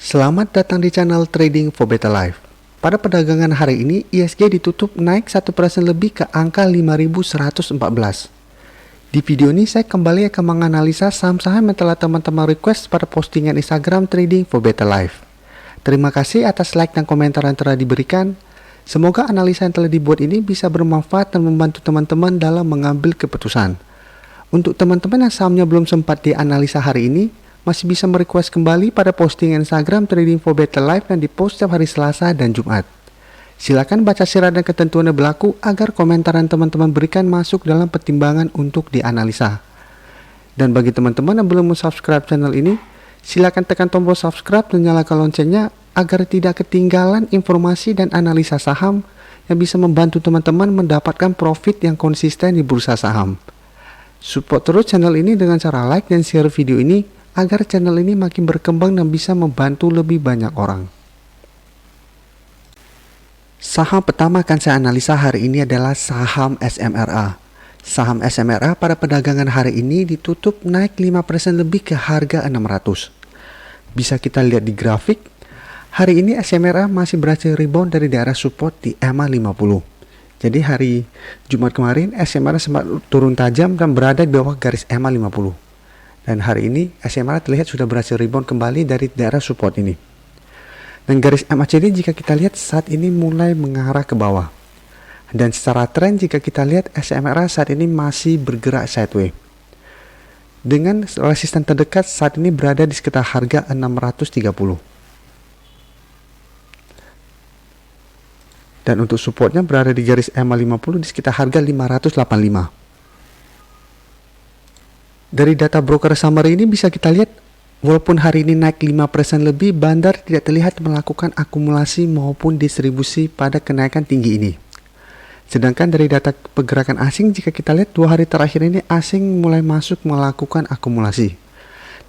Selamat datang di channel Trading for Better Life. Pada perdagangan hari ini, ISG ditutup naik 1% lebih ke angka 5.114. Di video ini saya kembali akan menganalisa saham-saham yang telah teman-teman request pada postingan Instagram Trading for Better Life. Terima kasih atas like dan komentar yang telah diberikan. Semoga analisa yang telah dibuat ini bisa bermanfaat dan membantu teman-teman dalam mengambil keputusan. Untuk teman-teman yang sahamnya belum sempat dianalisa hari ini, masih bisa merequest kembali pada postingan Instagram Trading for Better Life yang dipost setiap hari Selasa dan Jumat. Silakan baca syarat dan ketentuan yang berlaku agar komentar yang teman-teman berikan masuk dalam pertimbangan untuk dianalisa. Dan bagi teman-teman yang belum subscribe channel ini, silakan tekan tombol subscribe dan nyalakan loncengnya agar tidak ketinggalan informasi dan analisa saham yang bisa membantu teman-teman mendapatkan profit yang konsisten di bursa saham. Support terus channel ini dengan cara like dan share video ini agar channel ini makin berkembang dan bisa membantu lebih banyak orang. Saham pertama akan saya analisa hari ini adalah saham SMRA. Saham SMRA pada perdagangan hari ini ditutup naik 5% lebih ke harga 600. Bisa kita lihat di grafik, hari ini SMRA masih berhasil rebound dari daerah support di EMA 50. Jadi hari Jumat kemarin SMRA sempat turun tajam dan berada di bawah garis EMA 50. Dan hari ini SMRA terlihat sudah berhasil rebound kembali dari daerah support ini. Dan garis MACD jika kita lihat saat ini mulai mengarah ke bawah. Dan secara tren jika kita lihat SMRA saat ini masih bergerak sideways. Dengan resisten terdekat saat ini berada di sekitar harga 630. Dan untuk supportnya berada di garis EMA 50 di sekitar harga 585. Dari data broker summary ini bisa kita lihat, walaupun hari ini naik 5% lebih, bandar tidak terlihat melakukan akumulasi maupun distribusi pada kenaikan tinggi ini. Sedangkan dari data pergerakan asing, jika kita lihat 2 hari terakhir ini asing mulai masuk melakukan akumulasi.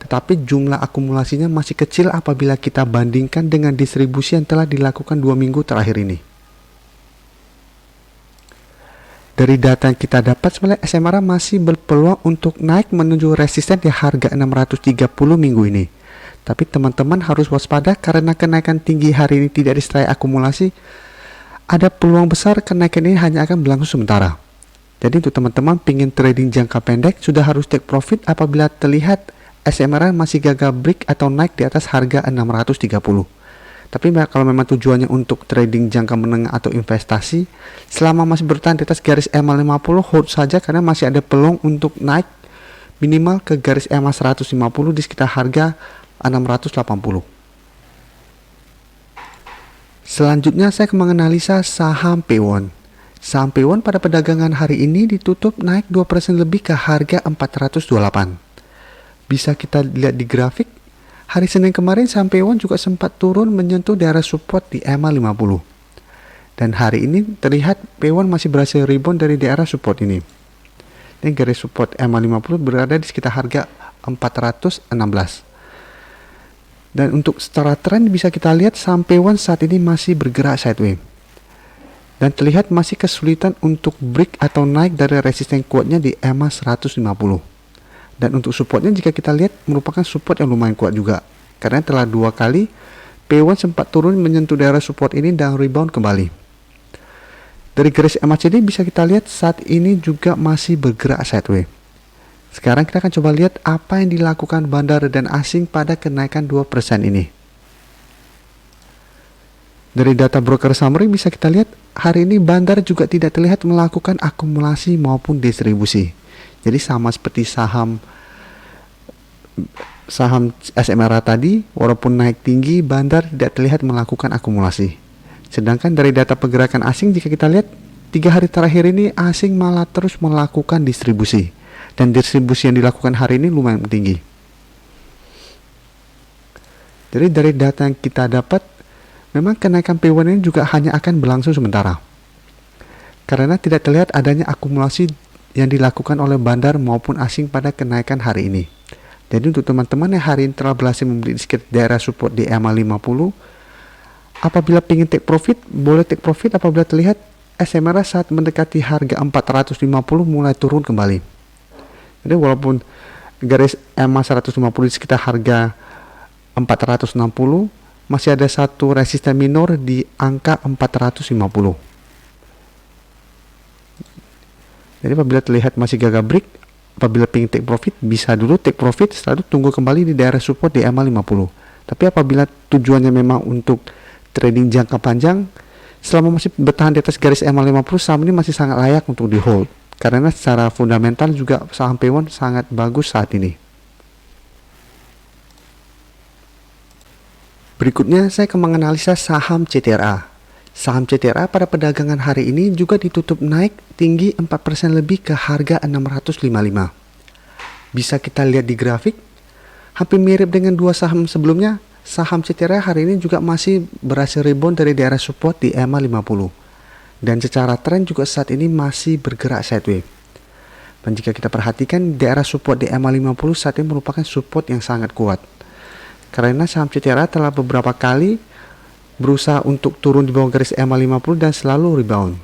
Tetapi jumlah akumulasinya masih kecil apabila kita bandingkan dengan distribusi yang telah dilakukan 2 minggu terakhir ini. Dari data yang kita dapat, sebenarnya SMRA masih berpeluang untuk naik menuju resisten di harga 630 minggu ini. Tapi teman-teman harus waspada karena kenaikan tinggi hari ini tidak disertai akumulasi. Ada peluang besar kenaikan ini hanya akan berlangsung sementara. Jadi untuk teman-teman ingin trading jangka pendek, sudah harus take profit apabila terlihat SMRA masih gagal break atau naik di atas harga 630. Tapi kalau memang tujuannya untuk trading jangka menengah atau investasi, selama masih bertahan di atas garis EMA 50, hold saja karena masih ada peluang untuk naik minimal ke garis EMA 150 di sekitar harga 680. Selanjutnya saya akan menganalisa saham P1. Saham P1 pada perdagangan hari ini ditutup naik 2% lebih ke harga 428. Bisa kita lihat di grafik. Hari Senin kemarin saham P1 juga sempat turun menyentuh daerah support di EMA 50. Dan hari ini terlihat P1 masih berhasil rebound dari daerah support ini. Dan garis support EMA 50 berada di sekitar harga 416. Dan untuk secara tren bisa kita lihat saham P1 saat ini masih bergerak sideways. Dan terlihat masih kesulitan untuk break atau naik dari resisten kuatnya di EMA 150. Dan untuk supportnya jika kita lihat merupakan support yang lumayan kuat juga. Karena telah 2 kali P1 sempat turun menyentuh daerah support ini dan rebound kembali. Dari garis MACD bisa kita lihat saat ini juga masih bergerak sideways. Sekarang kita akan coba lihat apa yang dilakukan bandar dan asing pada kenaikan 2% ini. Dari data broker summary bisa kita lihat hari ini bandar juga tidak terlihat melakukan akumulasi maupun distribusi. Jadi sama seperti saham SMRA tadi, walaupun naik tinggi, bandar tidak terlihat melakukan akumulasi. Sedangkan dari data pergerakan asing jika kita lihat 3 hari terakhir ini asing malah terus melakukan distribusi. Dan distribusi yang dilakukan hari ini lumayan tinggi. Jadi dari data yang kita dapat, memang kenaikan P1 ini juga hanya akan berlangsung sementara. Karena tidak terlihat adanya akumulasi yang dilakukan oleh bandar maupun asing pada kenaikan hari ini. Jadi untuk teman-teman yang hari ini telah berhasil membeli di sekitar daerah support di EMA 50, apabila ingin take profit, boleh take profit apabila terlihat SMRA saat mendekati harga 450 mulai turun kembali. Jadi walaupun garis EMA 150 di sekitar harga 460, masih ada satu resisten minor di angka 450. Jadi apabila terlihat masih gagal break, apabila pengen take profit, bisa dulu take profit, setelah itu tunggu kembali di daerah support di EMA 50. Tapi apabila tujuannya memang untuk trading jangka panjang, selama masih bertahan di atas garis EMA 50, saham ini masih sangat layak untuk di hold. Karena secara fundamental juga saham P1 sangat bagus saat ini. Berikutnya saya akan menganalisa saham CTRA. Saham CTRA pada perdagangan hari ini juga ditutup naik tinggi 4% lebih ke harga 655. Bisa kita lihat di grafik, hampir mirip dengan dua saham sebelumnya. Saham CTRA hari ini juga masih berhasil rebound dari daerah support di EMA 50. Dan secara tren juga saat ini masih bergerak sideways. Dan jika kita perhatikan, daerah support di EMA 50 saat ini merupakan support yang sangat kuat. Karena saham CTRA telah beberapa kali berusaha untuk turun di bawah garis EMA 50 dan selalu rebound.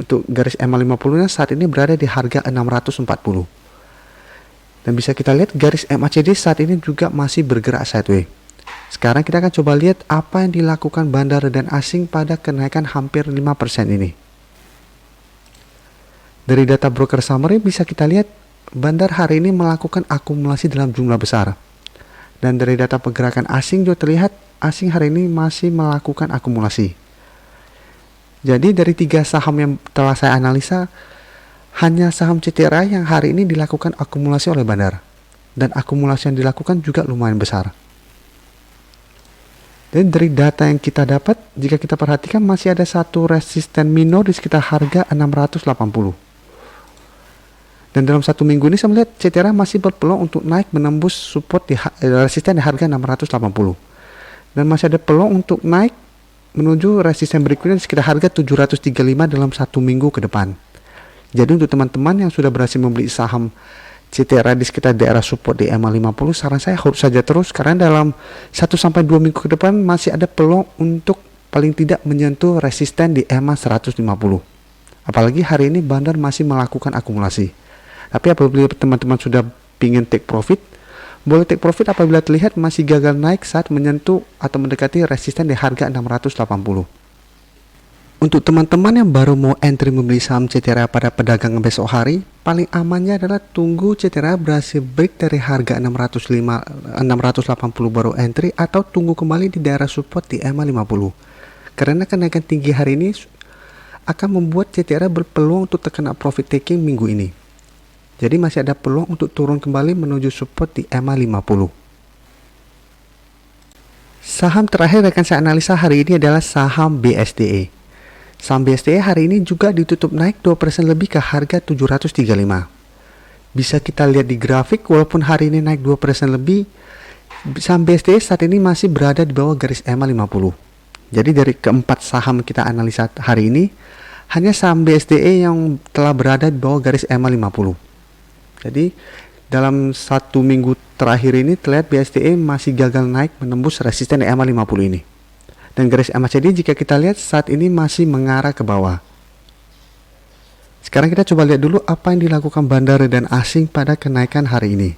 Untuk garis EMA 50 nya saat ini berada di harga 640. Dan bisa kita lihat garis MACD saat ini juga masih bergerak sideways. Sekarang kita akan coba lihat apa yang dilakukan bandar dan asing pada kenaikan hampir 5% ini. Dari data broker summary bisa kita lihat bandar hari ini melakukan akumulasi dalam jumlah besar. Dan dari data pergerakan asing juga terlihat asing hari ini masih melakukan akumulasi. Jadi dari 3 saham yang telah saya analisa, hanya saham CTRA yang hari ini dilakukan akumulasi oleh bandar. Dan akumulasi yang dilakukan juga lumayan besar. Dan dari data yang kita dapat, jika kita perhatikan masih ada satu resisten minor di sekitar harga 680. Dan dalam satu minggu ini saya melihat CTRA masih berpeluang untuk naik menembus support di resisten di harga 680. Dan masih ada peluang untuk naik menuju resisten berikutnya di sekitar harga 735 dalam satu minggu ke depan. Jadi untuk teman-teman yang sudah berhasil membeli saham CTRA di sekitar daerah support di EMA 50, saran saya hold saja terus karena dalam 1-2 minggu ke depan masih ada peluang untuk paling tidak menyentuh resisten di EMA 150. Apalagi hari ini bandar masih melakukan akumulasi. Tapi apabila teman-teman sudah ingin take profit, boleh take profit apabila terlihat masih gagal naik saat menyentuh atau mendekati resisten di harga 680. Untuk teman-teman yang baru mau entry membeli saham CTRA pada perdagangan besok hari, paling amannya adalah tunggu CTRA berhasil break dari harga 680 baru entry atau tunggu kembali di daerah support di EMA 50. Karena kenaikan tinggi hari ini akan membuat CTRA berpeluang untuk terkena profit taking minggu ini. Jadi masih ada peluang untuk turun kembali menuju support di EMA 50. Saham terakhir akan saya analisa hari ini adalah saham BSDE. Saham BSDE hari ini juga ditutup naik 2% lebih ke harga 735. Bisa kita lihat di grafik, walaupun hari ini naik 2% lebih, saham BSDE saat ini masih berada di bawah garis EMA 50. Jadi dari keempat saham kita analisa hari ini, hanya saham BSDE yang telah berada di bawah garis EMA 50. Jadi dalam satu minggu terakhir ini terlihat BSDE masih gagal naik menembus resisten EMA 50 ini. Dan garis MACD jika kita lihat saat ini masih mengarah ke bawah. Sekarang kita coba lihat dulu apa yang dilakukan bandar dan asing pada kenaikan hari ini.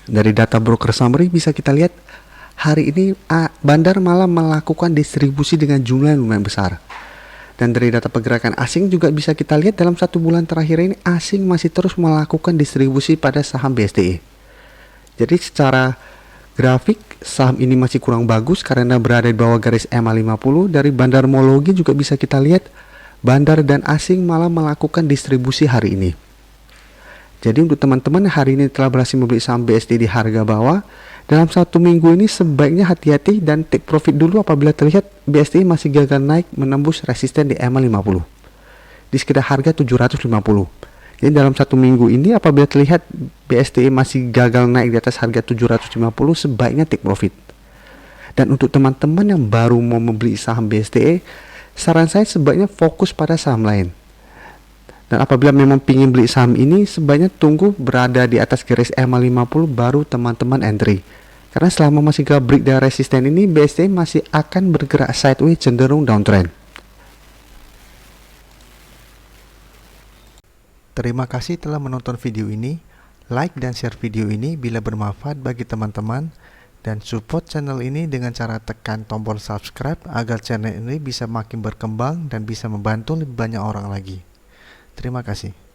Dari data broker summary bisa kita lihat hari ini bandar malah melakukan distribusi dengan jumlah yang lumayan besar. Dan dari data pergerakan asing juga bisa kita lihat dalam 1 bulan terakhir ini asing masih terus melakukan distribusi pada saham BSDE. Jadi secara grafik saham ini masih kurang bagus karena berada di bawah garis EMA 50. Dari bandarmologi juga bisa kita lihat bandar dan asing malah melakukan distribusi hari ini. Jadi untuk teman-teman hari ini telah berhasil membeli saham BSDE di harga bawah, dalam 1 minggu ini sebaiknya hati-hati dan take profit dulu apabila terlihat BSDE masih gagal naik menembus resisten di EMA 50 di sekitar harga 750. Jadi dalam 1 minggu ini apabila terlihat BSDE masih gagal naik di atas harga 750, sebaiknya take profit. Dan untuk teman-teman yang baru mau membeli saham BSDE, saran saya sebaiknya fokus pada saham lain. Dan apabila memang ingin beli saham ini, sebaiknya tunggu berada di atas garis EMA 50 baru teman-teman entry. Karena selama masih gak break dari resisten ini, BSDE masih akan bergerak sideways cenderung downtrend. Terima kasih telah menonton video ini. Like dan share video ini bila bermanfaat bagi teman-teman, dan support channel ini dengan cara tekan tombol subscribe agar channel ini bisa makin berkembang dan bisa membantu lebih banyak orang lagi. Terima kasih.